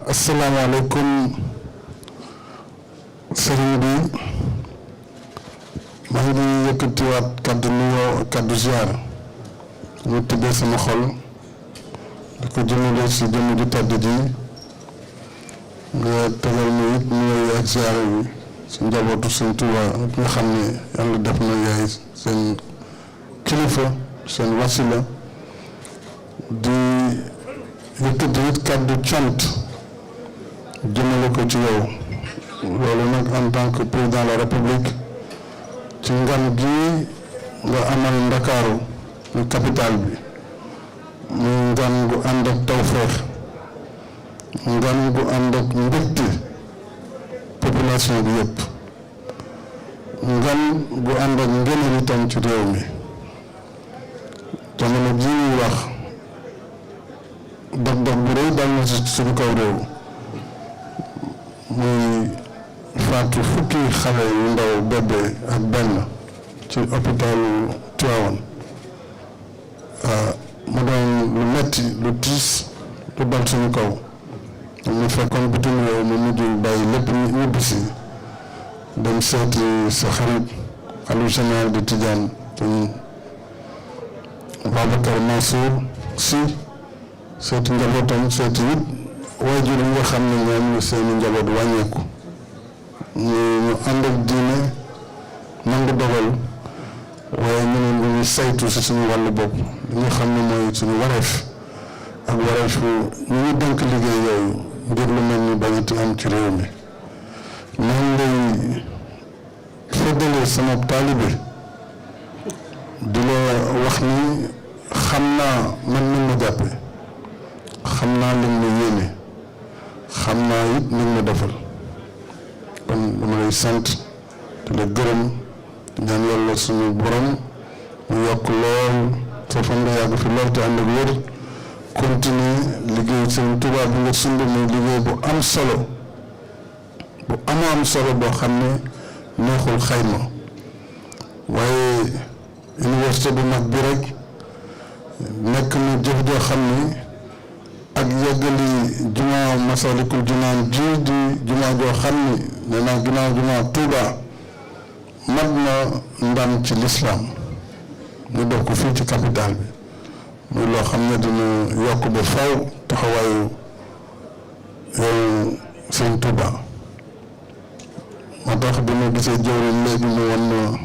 asalaamaaleykum sëriñ bi maa ngi yëkkatiwaat kaddu nuyoo kaddu ziar ñu tibbee sama xol di ko jëmale si jëmm ju tedd ji nga tegal mu it nuyoo ak ziar yi si njabootu sëñ Tuubaa nga xam ne yàlla def na yaay seen kilifa seen wasila di yëkkati it kaddu cant jëmale ko ci yow loolu nag en tant que président de la république ci ngan gi nga amal Ndakaaru ñu capitale bi muy ngan gu ànd ak tawfeex ngan gu ànd ak mbégte population bi yëpp ngan gu ànd ak ngëneel itam ci réew mi jamono ji ñuy wax dog-dog bu rëy dal na ci suñu kaw réew muy faatu fukki xale yu ndaw bébé ak benn ci hôpitalu Tivaouane mu doon lu metti lu tiis lu dal suñu kaw ñu fekkoon bitim réew mu mujj bàyyi lépp ñibbi si dem seeti sa xarit xalifa général de Tidiane Babacar Mansour Sy seeti njabootam seeti it waajur yi nga xam ne ñoom seeni njaboot wàññeeku ñu ànd ak diine nangu dogal waaye ñu ne ñu saytu si suñu wàllu bopp li nga xam ne mooy suñu wareef ak wareefu ñu ngi dénk liggéey yooyu ngir lu mel ni bañati am ci réew mi noonu lay feddalee sama taalibe di la wax ni xam naa man ni ma jàppe xam naa li ma yéene xam naa it li ma defal kon dama lay sant di la gërëm di ñaan yàlla suñu borom mu yokk lool sa fan nga yàgg fi lool te ànd ak wér continuer liggéey Sëriñ Tuubaa bi nga sumb muy liggéey bu am solo bu am solo boo xam ne neexul xayma waaye université bu mag bi rek nekk na jëf joo xam ni ak yeggali jumaa Masalikul Jinaan ji di jumaa joo xam ni nee naa ginnaaw jumaa Tuuba mat na ndam ci lislaam ñu def ko fii ci capital bi muy loo xam ne dina yokk ba faw taxawaayu yow Sëñ Tuuba moo tax bi ma gisee jëwriñ léegi mu won na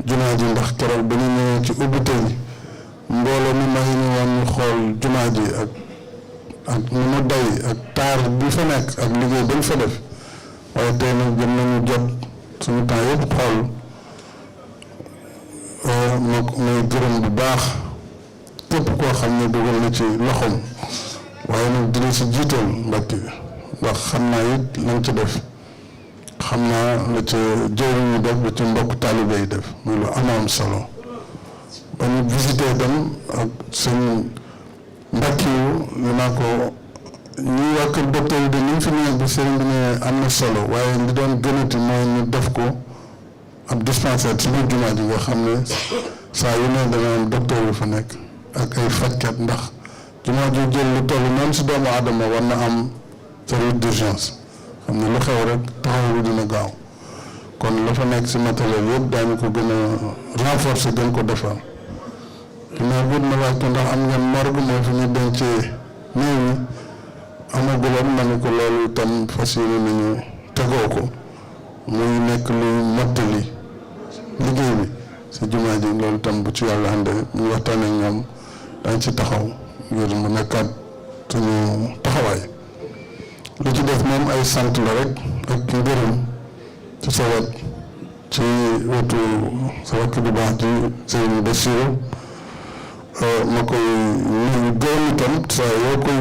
jumaa ji ndax keroog ba ñu ñëwee ci ubbite yi mbooloo mi may ñu woon ñu xool jumaa ji ak ni mu day ak taar bi fa nekk ak liggéey bañ fa def waaye tey nag jëm nañu jot suñu temps yëpp xool muy gërëm bu baax képp koo xam ne dugal na ci loxoom waaye nag dina si jiital Mbàkke ndax xam naa it lañ ci def xam naa la ca jëwriñ ñu def la ca mbokk taalibe yi def muy lu am solo ba ñu visité dem ak seen Mbàkke yu ñu naa ko ñuy wax kër docteur yi de ni mu fi ñëwee bu sëriñ bi ne am na solo waaye li doon gënati mooy ñu def ko ab dispensaire ci biir jumaa ji nga xam ne saa yu ne dana am docteur yu fa nekk ak ay fajkat ndax jumaa ju jël lu toll noonu si doomu aadama war na am service d'urgence xam ne lu xew rek taxaw bi dina gaaw kon la fa nekk si matériel yëpp daañu ko gën a renforcer gën ko defar mais bu ma laaj ko ndax am ngeen morgue mooy fi ñu dencee néew ñi amaguloon ma ne ko loolu itam fas yéene nañu tegoo ko muy nekk lu mottali liggéey bi si jumaa ji loolu itam bu ci yàlla àndee ñu waxtaan ak ñoom dañ ci taxaw ngir mu nekkaat suñu taxawaay li ci def moom ay sant la rek ak ngërëm ci sa wet ci wetu sa wakk bu baax ci Sëriñ Bassirou ma koy nuyu gërëm itam saa yoo koy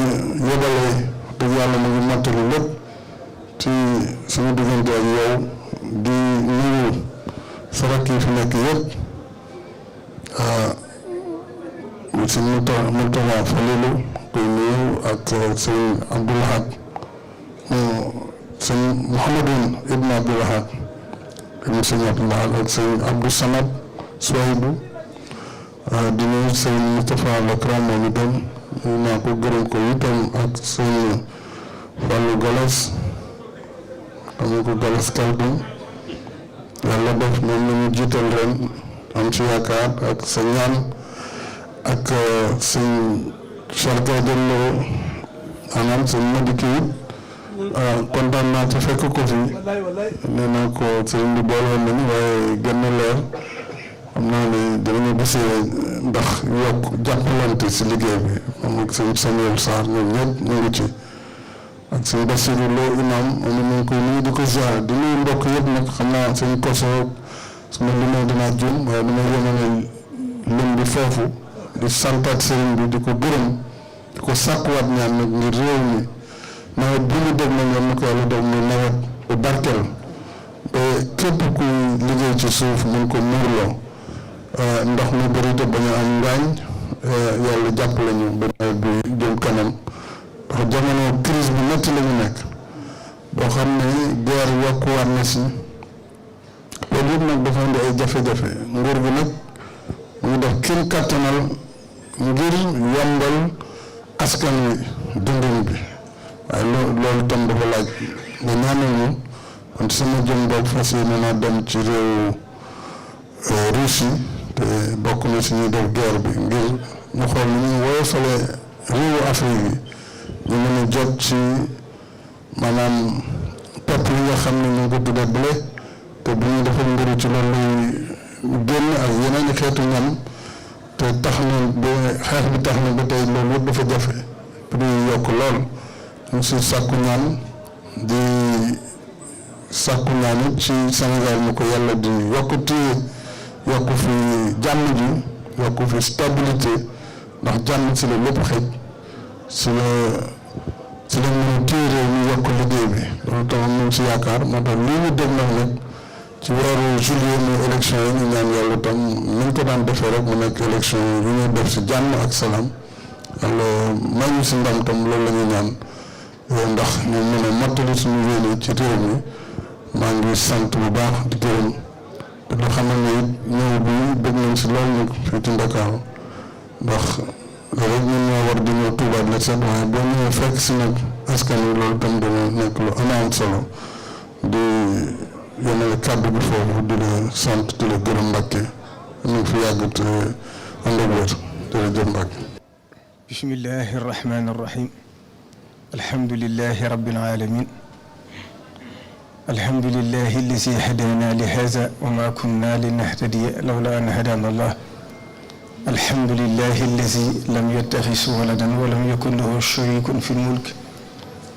yebalee dëgg yàlla mu ngi mottali lépp ci suñu diggante ak yow di nuyu sa rakk yi fi nekk yëpp si Mourtala Falilou koy nuyu ak sëñ Abdoulahad sëñ Mouhamadoun Ibn Abdoulahad ibn sëñ Abdoulahad ak sëñ Abdou Samad Souaïbou di nuyu sëñ Moustapha Lakram moom itam naa ko gërëm ko itam ak sëñ Galas xamee ko Galas Kalbi yàlla def moom la ñu jiital ren am ci yaakaar ak sa ñaan ak sëñ Charga Diallo maanaam sëñ Madiki kontaan naa ci fekk ko fi nee naa ko sëñ bi boole woon nañu waaye gën na leer xam naa ne dinañu gisee ndax yokk jàppalante si liggéey bi moom ak sëñ Samuel Sarr ñoom ñëpp ñu ngi ci ak sëñ Bassirou Lo imam am na ñu koy nuyu di ko ziar di nuyu mbokk yëpp nag xam naa sëñ Koso su ma limee dinaa juum waaye dama yemale lim bi foofu di santaat sëriñ bi di ko gërëm di ko sàkkuwaat ñaan nag ngir réew mi nawet bi ñu dégg na ñoom ni ko yàlla def muy nawet bu barkeel ba képp kuy liggéey ci suuf mun ko muurloo ndox mi bëri te bañ a am ngaañ yàlla jàppale ñu ba nawet bi jëm kanam ndax jamono crise bu métti la ñu nekk boo xam ne guerre yokkuwaat na si loolu yëpp nag dafa indi ay jafe-jafe nguur gi nag mu ngi def kenn kàttanal ngir yombal askan wi dundin bi waaye loolu tam dafa laaj nga ñaanal ñu man sama jëm bopp fas yéene naa dem ci réewu Russie te bokk na si ñuy def guerre bi ngir ñu xool ni ñuy woyofalee réewu Afrique yi ñu mën a jot ci maanaam pepp yi nga xam ne ñu ngi ko tuddee blé te bu ñu defal mburu ci loolu lay génn ak yeneen i xeetu ñam te tax na ba xeex bi tax na ba tey loolu yëpp dafa jafe prix yi yokk lool ñu si sàkku ñaan di sàkku ñaan it ci Sénégal ñu ko yàlla di yokk fi jàmm ji yokk fi stabilité ndax jàmm si la lépp xëj si la mën a téye réew mi yokk liggéey bi loolu tamit ñu ngi si yaakaar moo tax lii ñu dégg nag ci weeru juillet muy élection yi ñu ñaan yàlla tam ni ñu ko daan defee rek mu nekk élection yi ñuy def si jàmm ak salaam yàlla may ñu si ndam tam loolu la ñuy ñaan ndax ñu mën a mottali suñu yéene ci réew mi maa ngi sant bu baax di gërëm te nga xamal ne it ñëw bi bëgg nañ si loolu nag fii ci Ndakaaru ndax rek ñun ñoo war di ñëw Touba la set waaye boo ñëwee fekk si nag askan wi loolu tam dana nekk lu am solo di yemale kàddu bi foofu di la sant di la gërëm Mbàkke ñu fi yàgg te ànd ak wér jërëjëf Mbàkke. bismillahi rahmaani rahim alhamdulillahi rabbil alamin alhamdulillahi allazi hadana li haza wa ma kunna linahtadiya lawla an hadana allah alhamdulillahi allazi lam yattakhis waladan wa lam yakun lahu sharikun fi lmulk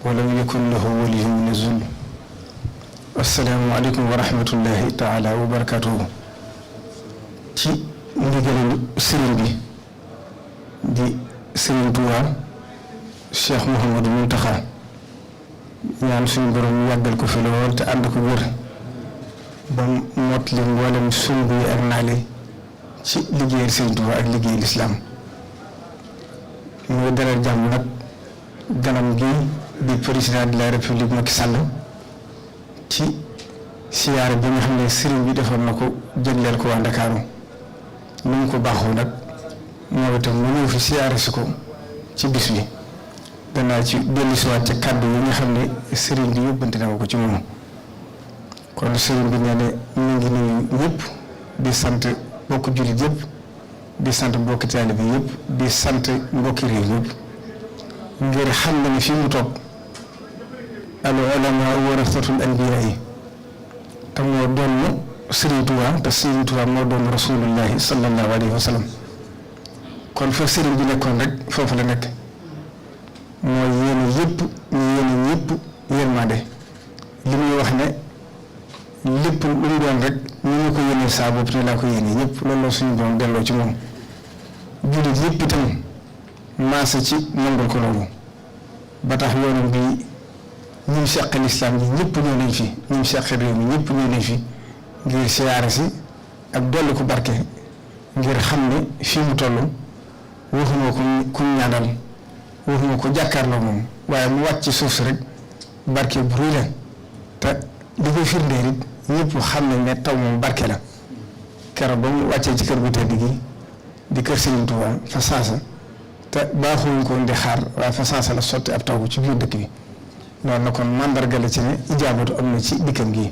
wa lam yakun lahu waliyyun min az-zull. assalaamu aleykum wa rahmatullahi taala wa barakatuhu. ci ndigalu sëriñ bi di sëriñ Tuubaa Cheikh Mouhamadou Mountakha ñaan suñu borom yàggal ko fi lool te ànd ko wér ba mot li mboolem sumb yi ak naale ci liggéeyal sëriñ Tuubaa ak liggéeyal lislaam ñu dalal jàmm nag ganam gi di président de la république Macky Sall ci siyaare bi nga xam ne sëriñ bi defoon na ko jëgleel ko waa Ndakaaru nu mu ko baaxoo nag moo itam mu ñëw fi siyaare si ko ci bis bi danaa ci dellusiwaat ca kàddu yi nga xam ne sëriñ bi yóbbante na ko ci moom kon sëriñ bi nee na ñu ngi nuyu ñëpp di sant mbokki jullit yëpp di sant mbokki taalibe bi yëpp di sant mbokki réew yëpp ngir xam na ne fii mu toog al ulamaa warasatul anbiyaa yi te moo doon Sëriñ Tuubaa te Sëriñ Tuubaa moo doon rasulullahi sallallahu alayhi wa sallam kon fa sëriñ bi nekkoon rek foofu la nekk mooy yéene yëpp ñu yéene ñëpp yërmande li muy wax ne lépp lu mu doon rek ñu ngi ko yéene saa bopp ne laa ko yéene ñëpp loolu la suñu doon delloo ci moom jullit yëpp itam maasa ci nangul ko loolu ba tax yoonam bi ñim seq lislaam yi ñëpp ñëw nañ fi ñim seq réew mi ñëpp ñëw nañ fi ngir siyaare si ak dolli ko barke ngir xam ne fii mu toll waxuma ko ku ñaanal waxuma ko jàkkaarloo moom waaye mu wàcc ci suuf si rek barke bu rëy la te li koy firndeel it ñëpp xam nañ ne taw moom barke la keroog ba mu wàccee ci kër gu tedd gi di kër Serigne Touba fa saasa te baaxuñ ko di xaar waaye fa saasa la sotti ab taw ci biir dëkk bi loolu na kon mandarga la ci ne ijaabatu am na ci dikkam gi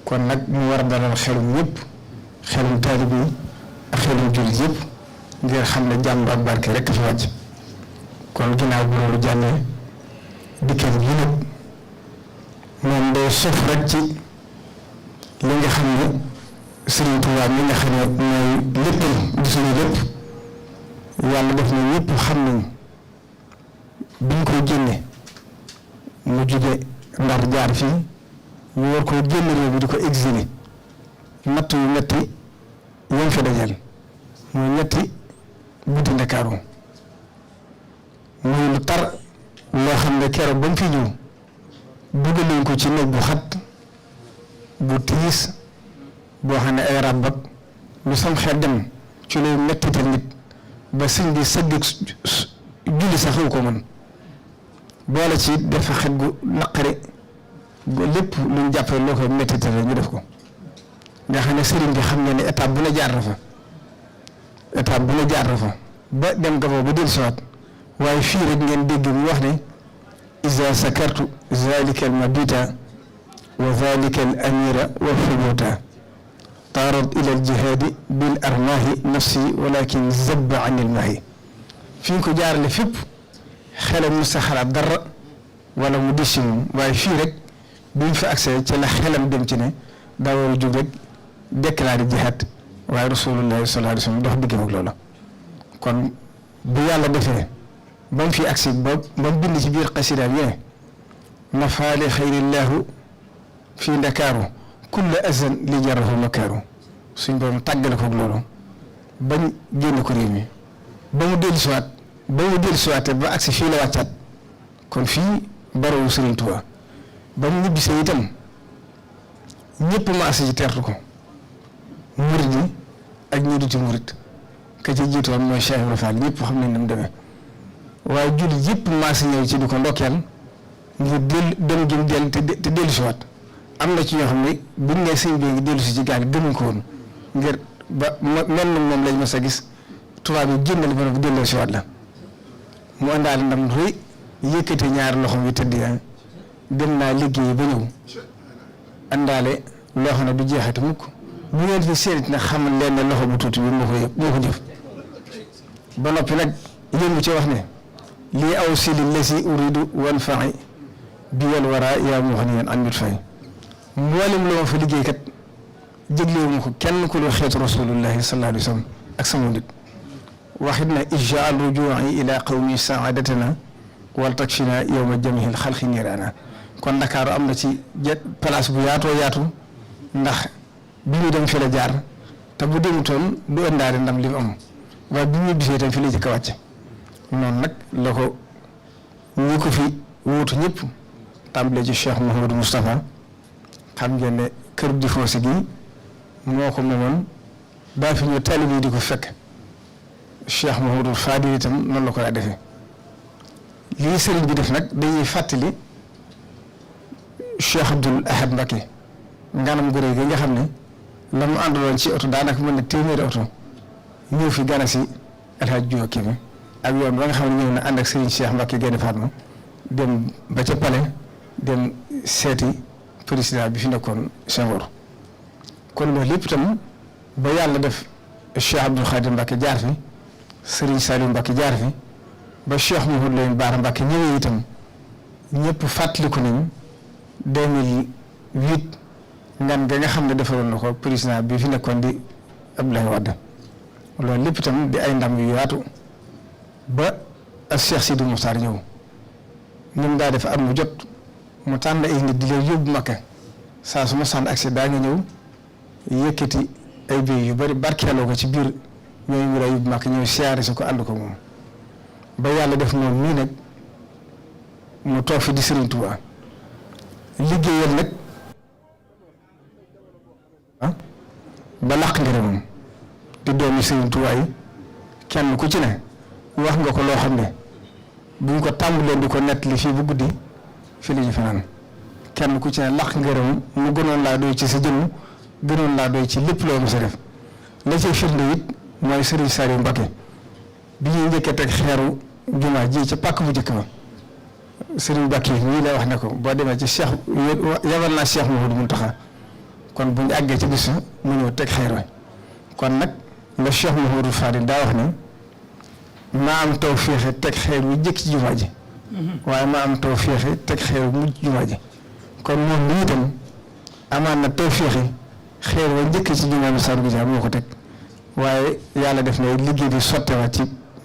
kon nag mu war a dalal xelum ñëpp xelum taalibe yi ak xelum jullit yëpp ngir xam ne jàmm ak barke rek fi wàcc kon ginnaaw bu loolu jàllee dikkam gi nag moom day sof rek ci li nga xam ne Sëriñ Tuubaa mi nga xam ne mooy léppam di suñu lépp yàlla def na ñëpp xam nañ biñ koy génne mu jóge Ndar jaar fii ñu war koo génne réew bi di ko exilé natt yu metti yéen fa dajal muy ñetti guddi Ndakaaru muy lu tar loo xam ne keroog ba mu fi ñëw dugal nañ ko ci néeg bu xat bu tiis boo xam ne ay ràbb ak lu sam xel dem ci lay mettital nit ba sëñ bi sëgg julli sax xew ko mën boole ci dafa xet gu naqari lépp luñ jàppee loo koy mettital ñu def ko nga xam ne sëriñ bi xam nga ne étape bu ne jaar na fa étape bu ne jaar na fa ba dem Gabon ba dellusiwaat waaye fii rek ngeen dégg mu wax ne iza sakartu zalika al mabita wa zalika al amira wa fubuta taarat ila al jihaadi bil armaahi nafsi walakin zabba an il maahi fi ñu ko jaarale fépp xelam mu sa xalaat dara wala mu dis ci moom waaye fii rek bi ñu fi accès ci la xelam dem ci ne daa war a jóg rek déclaré jihaad waaye rasulullahi sallallahu alayhi wa sallam dox diggam ak loola kon bu yàlla defee ba mu fi accès ba mu bind ci biir xasidaam yee nafaali xayrillahu fii ndakaaru kulla azan li jarahu makaaru suñ borom tàggale ko ak loolu bañ génne ko réew mi ba mu dellusiwaate ba agsi fii la wàccaat kon fii barawu Sëriñ Tuubaa ba mu ñibbisee itam ñëpp maase ci teertu ko murid yi ak ñi duti murid ka ci jiitoon mooy Cheikh Ibrahima Fall ñëpp xam nañ ne mu demee waaye jullit yëpp maase ñëw ci di ko ndokkeel ngir dem gi mu te dellusiwaat am na ci ñoo xam ne buñ ne sëñ bi ngi dellusi ci gaal gëmuñ ko woon ngir ba mel na moom lañ mës a gis tubaab yi génnal ba bu dellusiwaat la mu àndaale ndam rëy yëkkati ñaari loxoom yi tëdd yaa dem naa liggéey ba ñëw àndaale loo xam ne du jeexati mukk bu ngeen fi seet nag xamal leen ne loxo bu tuuti bi moo ko jëf ba noppi nag yëngu ci wax ne lii aw sili lasi uridu wan faxi bi wal wara yaa mu wax ni yeen an mit fay mboolem la ma fa liggéey kat jëglewuma ko kenn ku lu xeetu rasulullahi sallallahu alayhi wa sallam ak sama nit waxit na ijjaal rujuu'i ila qawmi saadatana wal takfina yowma jamihil xalqi niiraana kon Ndakaaru am na ci place bu yaatoo yaatu ndax bi ñu dem fi la jaar te bu demutoon du ëndaale ndam li mu am waaye bi ñu bisee tam fi la jëkk a wàcc noonu nag la ko ñi ko fi wuutu ñëpp tàmbalee ci Cheikh Mouhamadou Moustapha xam ngeen ne kër di foosi gi moo ko moomoon daa fi ñëw taalibe yi di ko fekk Cheikh Mouhamadou Fadil itam noonu la ko daa defee lii sëriñ bi def nag dañuy fàttali Cheikh Abdoul Ahad Mbacké nganam gu rëy gi nga xam ne la mu àndaloon ci oto daanaka mën na téeméeri oto ñëw fi gana si El Hadj Diouf Kébé ak yoon ba nga xam ne ñëw na ànd ak Serigne Cheikh Mbacké Gaïndé Fatma dem ba ca Palais dem seeti président bi fi nekkoon Senghor kon loolu lépp itam ba yàlla def Cheikh Abdoul Khadir Mbacké jaar fi Serigne Saliou Mbacké jaar fi ba Cheikh Mouhamadou Lamine Bara Mbacké ñëwee itam ñëpp fàttaliku nañ 2008 ngan ga nga xam ne defaroon na ko président bi fi nekkoon di Abdoulaye Wade loolu lépp itam di ay ndam yu yaatu ba ak Cheikh Sidi Moukhtar ñëw ñun daa def at mu jot mu tànn ay nit di leen yóbbu Makka saa su ma sànn accès daa nga ñëw yëkkati ay béy yu bari barkeeloo ko ci biir ñooñu mu daa yóbbu Makka ñëw siyaare si ko ànd ko moom ba yàlla def moom nii nag mu toog fi di Serigne Touba liggéeyal nag ba làq ngërëmam di doomi Serigne Touba yi kenn ku ci ne wax nga ko loo xam ne buñ ko tàmbalee di ko nettali fii bu guddi fii la ñu fanaan kenn ku ci ne làq ngërëmam mu gënoon laa doy ci sa jëmm gënoon laa doy ci lépp loo mos a def la cay firnde it mooy Serigne Saliou Mbacké bi ñuy njëkkee teg xeeru jumaa ji ca pàkk bu njëkk ba Serigne Bakki ñii lay wax ne ko boo demee ci Cheikh yabal naa Cheikh Mouhamadou Mountakha kon bu ñu àggee ci bis mu ñëw teg xeer wi kon nag la Cheikh Mouhamadou Fadil daa wax ne maa am taw féexe teg xeer wi jëkk ci jumaa ji waaye maa am taw féexe teg xeer wi mujj ci jumaa ji kon moom li itam amaan na taw féexe xeer wa njëkk ci jumaa bi Saalum Diagne moo ko teg waaye yàlla def na liggéey di sottewaat ci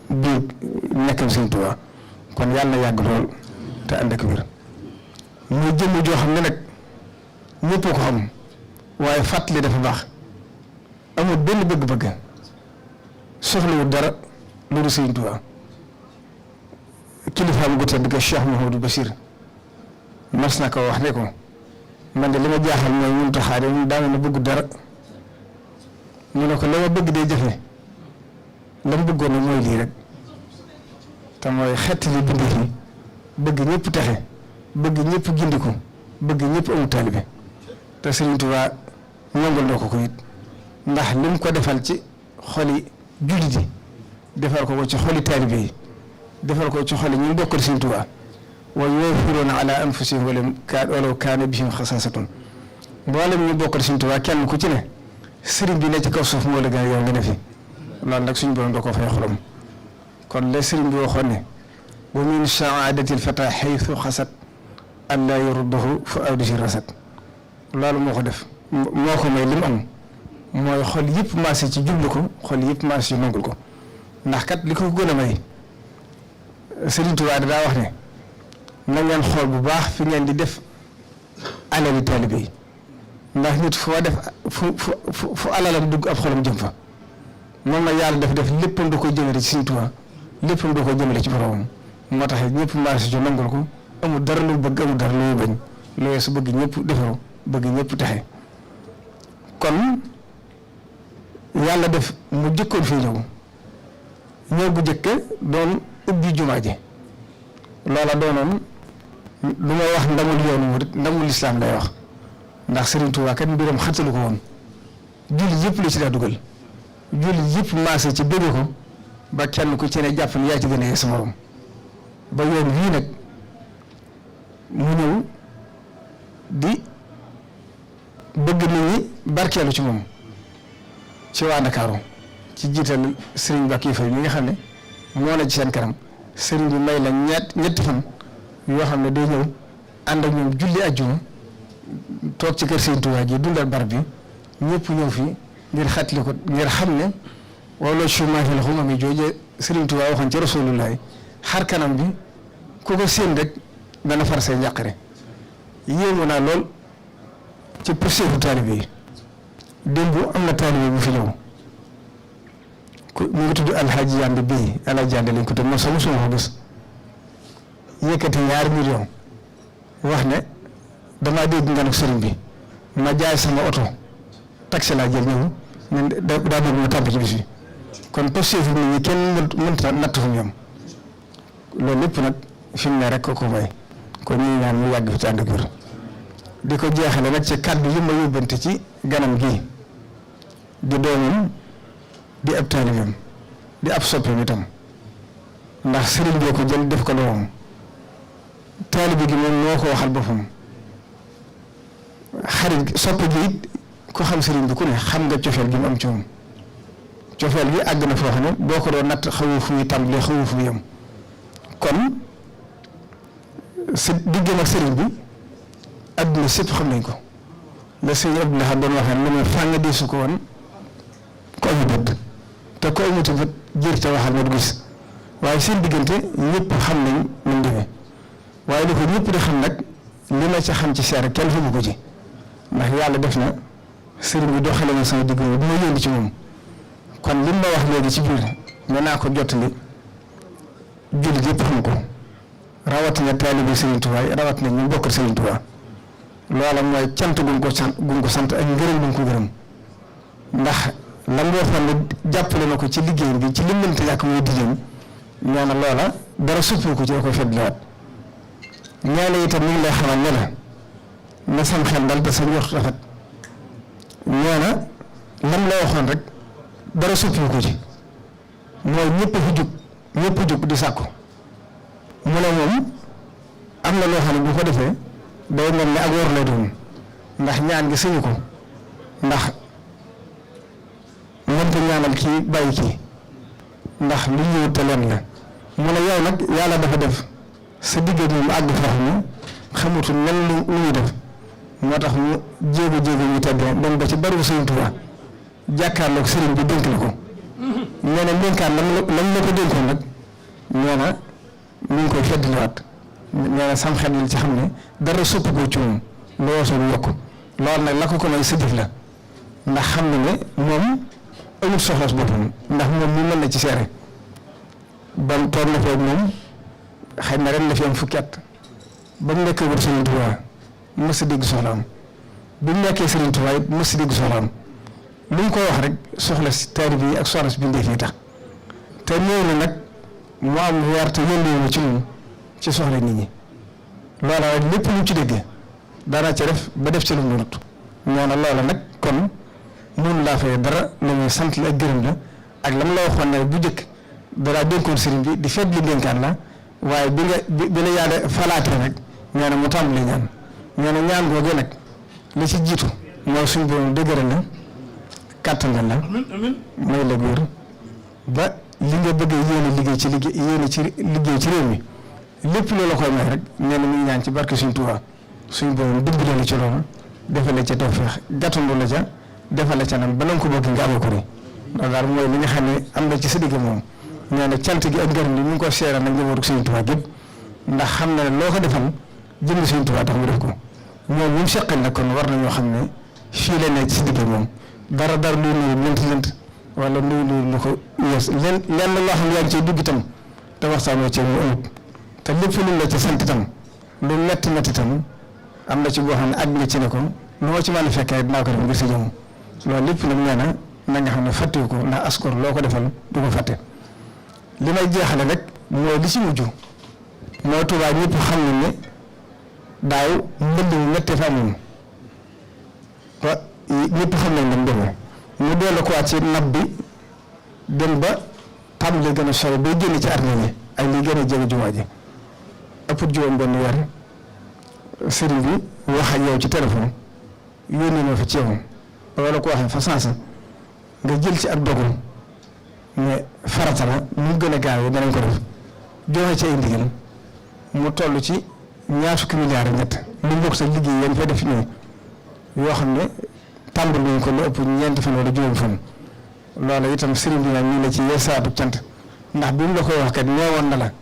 biir nekkam Sëñ Tuubaa kon yàlla na yàgg lool te ànd ak wér muy jëmm joo xam ne nag ñëpp ko xam waaye fàttali dafa baax amul benn bëgg-bëgg soxlawul dara loolu Sëñ Tuubaa kilifaam gu tedd ga Cheikh Mouhamadou Bachir mas na ko wax ne ko man de li ma jaaxal mooy mënut a xaar yow daa mel ne bëggu dara mu ne ko la ma bëgg dee jafe la mu bëggoon nag mooy lii rek te mooy xeet li bindee fi bëgg ñëpp texe bëgg ñëpp gindiku bëgg ñëpp amul taalibe te Sëriñ Tuubaa nangul na ko it ndax li mu ko defal ci xoli jullit yi defal ko ci xoli taalibe yi defal ko ci xoli ñu bokkal Sëriñ Tuubaa wa yu'thiruuna ala anfusihim walaw kaana bihim xasaasatun mboolem ñu bokkal Sëriñ Tuubaa kenn ku ci ne sëriñ bi ne ci kaw suuf moo la gën a yow nga ne fi loolu nag suñu borom da ko fay xolam kon la sëriñ bi waxoon ne wa min saadati lfata xaytu xasat an laa yuruddahu fa awdihi rasat loolu moo ko def moo ko may li mu am mooy xol yëpp maase ci jublu ko xol yëpp maase ci nangul ko ndax kat li ko gën a may Sëriñ Tuubaa daa wax ne na ngeen xool bu baax fi ngeen di def alali taalibe yi ndax nit foo def fu alalam dugg ab xolam jëm fa moom la yàlla def léppam da koy jëmale ci Sëriñ Tuubaa léppam da koy jëmale ci boromam moo tax ñëpp maase ci nangul ko amul dara lu bëgg amul dara lu bañ loolu su bëgg ñëpp defaru bëgg ñëpp texe kon yàlla def mu jëkkoon fii ñëw bu jëkk doon ubbi jumaa ji loola doonoon lu may wax ndamul yoonu murit ndamul lislaam lay wax ndax Sëriñ Tuubaa kat mbiram xattalu ko woon julli yëpp la ci daa dugal julli yëpp maase ci bëgg ko ba kenn ku ci ne jàpp ne yaa ci gën a yee sa morom ba yoon wii nag mu ñëw di bëgg nit ñi barkeelu ci moom ci waa Ndakaaru ci jiital Sëriñ Bakki Fay mi nga xam ne moo na ci seen kanam sëriñ bi may la ñetti fan yoo xam ne day ñëw ànd ak ñoom julli ajjuma toog ci kër Sëriñ Tuubaa gi dundal barab bi ñëpp ñëw fii ngir xatli ko ngir xam ne wala chumaafi la xuma mi jooje Sëriñ Tuubaa waxoon ci Rasulullahi xar kanam bi ku ko séen rek dana far say njàqare yéemu naa lool ci pëseefu taalibe yi démb am na taalibe bu fi ñëw mu ngi tudd Alhaji Yande bii Alhaji Yande lañ ko tudd man sama suma ko gis yëkkati $2 millions wax ne damaa dégg nga nag sëriñ bi ma jaay sama oto taxi laa jël ñëw ne daa bëgg ma tàmp ci bis bi kon pëseefu nit ñi kenn mënta natt fu mu yem loolu lépp nag fi mu ne rek ko may kon ñu ñaan mu yàgg fi ci ànd ak wér di ko jeexale nag ci kàddu yi ma yóbbante ci ganam gi di doomam di ab taalibeem di ab soppeem itam ndax sëriñ boo ko jël def ko doomam taalibe gi moom moo ko waxal boppam xarit soppe gi it ku xam sëriñ bi ku ne xam nga cofeel gi mu am ci moom cofeel gi àgg na foo xam ne boo ko doon natt xawu fu muy tàmbalee xawu fu muy yem kon sa diggam ak sëriñ bi adduna sépp xam nañ ko la sëriñ Abdoulaye doon waxee lu ne fànn deesu ko woon ko amu bët te ko amuti bët jër ca waxal ma du gis waaye seen diggante ñëpp xam nañ nu mu demee waaye li ko ñëpp di xam nag li ma ci xam ci seere kenn xamu ko ci ndax yàlla def na sëriñ bi doxale na sama digg bu ma yónni ci moom kon li ma wax léegi ci biir mën naa ko jottali jullit yëpp xam ko rawatina taalibe Sëriñ Tuubaa rawatina ñu bokkal Sëriñ Tuubaa loola mooy cant gu ko sant ak ngërëm gu ko gërëm ndax la nga waxoon ne jàppale na ko ci liggéey bi ci li mu mënta yàq muy diggéen nee na loola dara suppoo ko ci da koy feddliwaat ñaale itam ñu ngi lay xamal ne la na sam xel dal te sa njort rafet nee na lam la waxoon rek dara suppoo ko ci mooy ñëpp fi jug di sàkku mu ne moom am na loo xam ne bu ko defee day mel ni ak wor lay doon ndax ñaan gi sëñu ko ndax mënta ñaanal kii bàyyi kii ndax lu ñëw te leen la mu ne yow nag yàlla dafa def sa diggante mu àgg foo xam ne xamutul nan lu ñuy def moo tax mu jéego ñu teddee dem ba ci bariwul Sëriñ Tuubaa jàkkaarloog sëriñ bi dénk la ko nee na dénkaan lam la ko dénkoon nag nee na mu ngi koy feddliwaat nee na sam xel ci xam ne dara sopp ko ci moom loo soo yokk loolu nag la ko may sa jëf la ndax xam na ne moom amul soxla si boppam ndax moom mu mën na ci seere ba mu toog na foofu moom xëy na ren la fi am fukki at ba mu nekkee wër Sëriñ Tuubaa mës a dégg soxlaam bi mu nekkee Sëriñ Tuubaa it mës a dégg soxlaam lu ñu ko wax rek soxla si taalibe yi ak soxla si bindee fii tax te ñëw na nag mu am weer te yëngu ci moom ci soxla nit ñi loola rek lépp lu ci déggee dara ca def ba def ci lu mu mënut ñoo na loola nag kon mënu laa fay dara la ñuy sant la ak gërëm la ak lam la waxoon ne bu njëkk dara dénkoon sëriñ bi di fedd li dénkaan la waaye bi la yàlla falaatee nag nee na mu tàmbali ñaan nee na ñaan googu nag li ci jiitu mooy suñu borom dëgëral la kàttangal la may la góor ba li nga bëgg yéene liggéey ci liggéey ci réew mi lépp loolu la koy may rek nee na mu ngi ñaan ci barke suñu Tuubaa suñu borom dimbale la ci loolu defal la ca tawfeex gàttandu la ca defal la ca nam ba ko bëgg nga amee ko ni loolu daal mooy li nga xam ne am na ci sa digg moom nee na cant gi ak ngërëm li mu ngi ko seeral nag njabootu Sëriñ Tuubaa gépp ndax xam na ne loo ko defal jëm Sëriñ Tuubaa tax mu def ko moom bu mu seqal nag kon war nañoo xam ne fii la nekk ci digg moom dara luy nuyu lënt wala nuyu lu ko yées lenn loo xam ne yaa ngi cay dugg itam te waxtaanoo ci mu ëpp te lépp lu la ci sant itam lu metti itam am na ci boo xam ne àgg nga ci ne ko lu ma ci mën a fekkee dinaa ko def ngir sa jëm loolu lépp nag nee na nga xam ne fàttewu ko ndax askor loo ko defal du ko fàtte li may jeexale rek mooy li ci mujj mooy Tuubaa ñëpp xam nañ ne daaw mbënd mu méttee fa amoon ba ñëpp xam nañ ne mu demee mu dellu ko waat ci nab bi dem ba tàmbali gën a sori bay génn ci armée yi ak li gën a jege jumaa ji ëpp juróom benn weer sëriñ bi wax ak yow ci téléphone yónnee ma fa ci yow wala ko waxee fa sansa nga jël ci ak dogu ne farata la mu gën a gaawee danañ ko def joxe ci ay ndigal mu toll ci ñaar fukki milliards ñett lu mbokk sa liggéey yéen fay def ñoom yoo xam ne tàmbali ko lu ëpp ñeenti fan wala juróom fan loolu itam sëriñ bi nag ñu la ci yeesaatu cant ndax bi mu la koy wax kat ñeewoon na la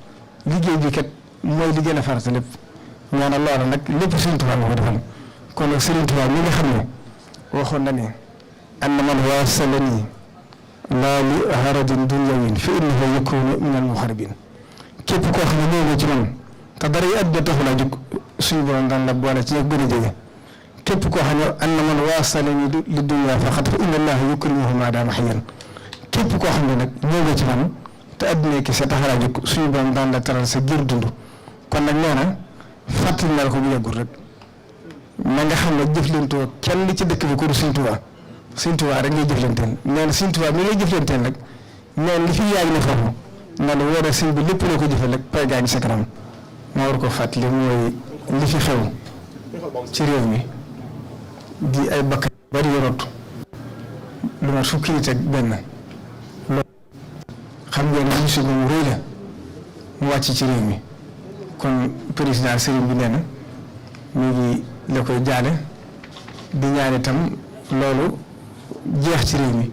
liggéey bi kat mooy li gën a farata lépp ñoo na loola nag lépp Sëriñ Tuubaa nga ko defal kon nag Sëriñ Tuubaa mi nga xam ne waxoon na ne anna man waasalani laa li haradin dunyawin fa innahu yakunu min al muharibin képp koo xam ne ñëw nga ci man te dara yi àdduna taxu laa jóg suñu borom daan la boole ci ña gën a jege képp koo xam ne anna man waasalani li dunya faqat fa inna allaha yukrimuhu ma daama hayyan képp koo xam ne nag ñëw nga ci man te àdduna ki sa tax laa jóg suñu borom daan la taral sa giir dund kon nag nee na fàttali na la ko bu yàggul rek na nga xam ne jëflantoo kenn ci dëkk bi ko du Sëriñ Tuubaa Sëriñ Tuubaa rek ngay jëflanteel nee na Sëriñ Tuubaa mi ngay jëflanteel rek nee li fi yaay ne foofu na la wóor a sëñ bi lépp loo ko jëfee rek pay gaa ngi sa kanam ma war ko fàttali mooy li fi xew ci réew mi di ay bakkan bari yorot lu mat fukki nit ak benn loolu xam ngeen ne musiba mu rëy la mu wàcc ci réew mi kon président sëriñ bi nee na mu ngi la koy jaale di ñaan itam loolu jeex ci réew mi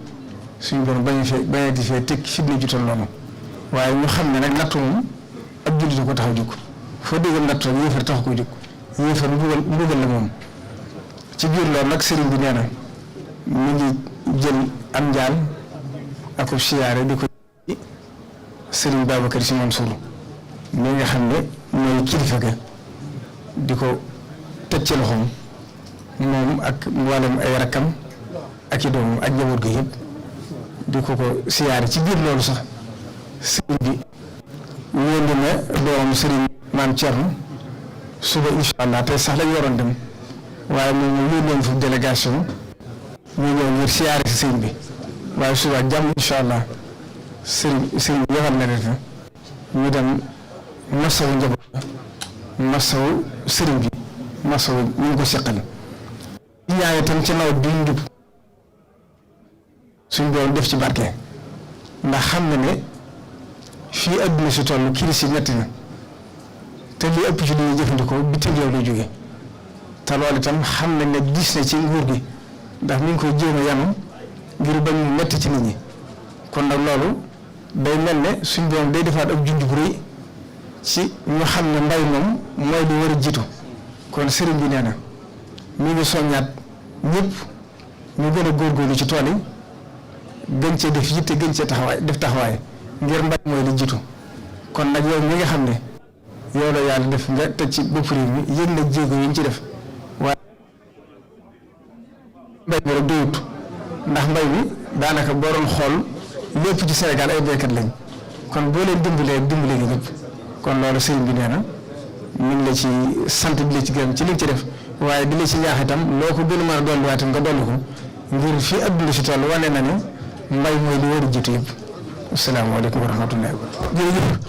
suñu borom bañ di fee teg fitna jutal loolu waaye ñu xam ne nag nattu moom ab jullit ko tax a jóg foo déggal nattu rek yéefar tax ko jóg yéefar mbugal la moom ci biir loolu nag sëriñ bi nee na mu ngi jël am njaal ak siyaare di ko sëriñ Babacar Sy Mansour mi nga xam ne mooy kilifa ga di ko teg ci loxoom moom ak mboolem ay rakkam ak i doomam ak njaboot ga yëpp di ko siyaare ci biir loolu sax sëriñ bi yónni na doomam sëriñ maam Thierno suba incha allah tey sax lañ waroon dem waaye moom ñu yónnoon fu délégation ñu ñëw ngir siyaare si sëriñ bi waaye suba jàmm incha allah sëriñ bi yebal na leen fa ñu dem masawu njaboot masawu sëriñ bi masawu ñu ngi ko seqal ñaan itam ci nawet bi njub suñ doon def ci barke ndax xam na ne fii adduna si toll crise yi metti na te li ëpp ci li ñuy jëfandikoo bitim réew lay jóge te loolu itam xam nañ ne gis na ci nguur gi ndax mi ngi koy jéem a yanu ngir bañ mu metti ci nit ñi kon nag loolu day mel ne suñ doon day defaat ak junj bu rëy ci ñu xam ne mbay moom mooy lu war a jiitu kon sëriñ bi nee na mi ngi soññaat ñëpp ñu gën a góorgóorlu ci tool yi gën cee def yitte gën cee taxawaay ngir mbay mooy li jiitu kon nag yow mi nga xam ne yow la yàlla def nga teg ci bopp réew mi yëg na jéego yi ñu ci def waaye mbay mi rek doyut ndax mbay mi daanaka boo doon xool lépp ci Sénégal ay béykat lañ kon boo leen dimbalee nga ñëpp kon loolu sëriñ bi nee na mi ngi la ci sant bi la ci gërëm ci li ci def waaye di la ci ñaax itam loo ko gën a mën a dolliwaat nga dolli ko ngir fii adduna si toll wane na ne mbay mooy li war a jiitu yëpp. asalaamaaleykum wa rahmatullahi wa barakatuh.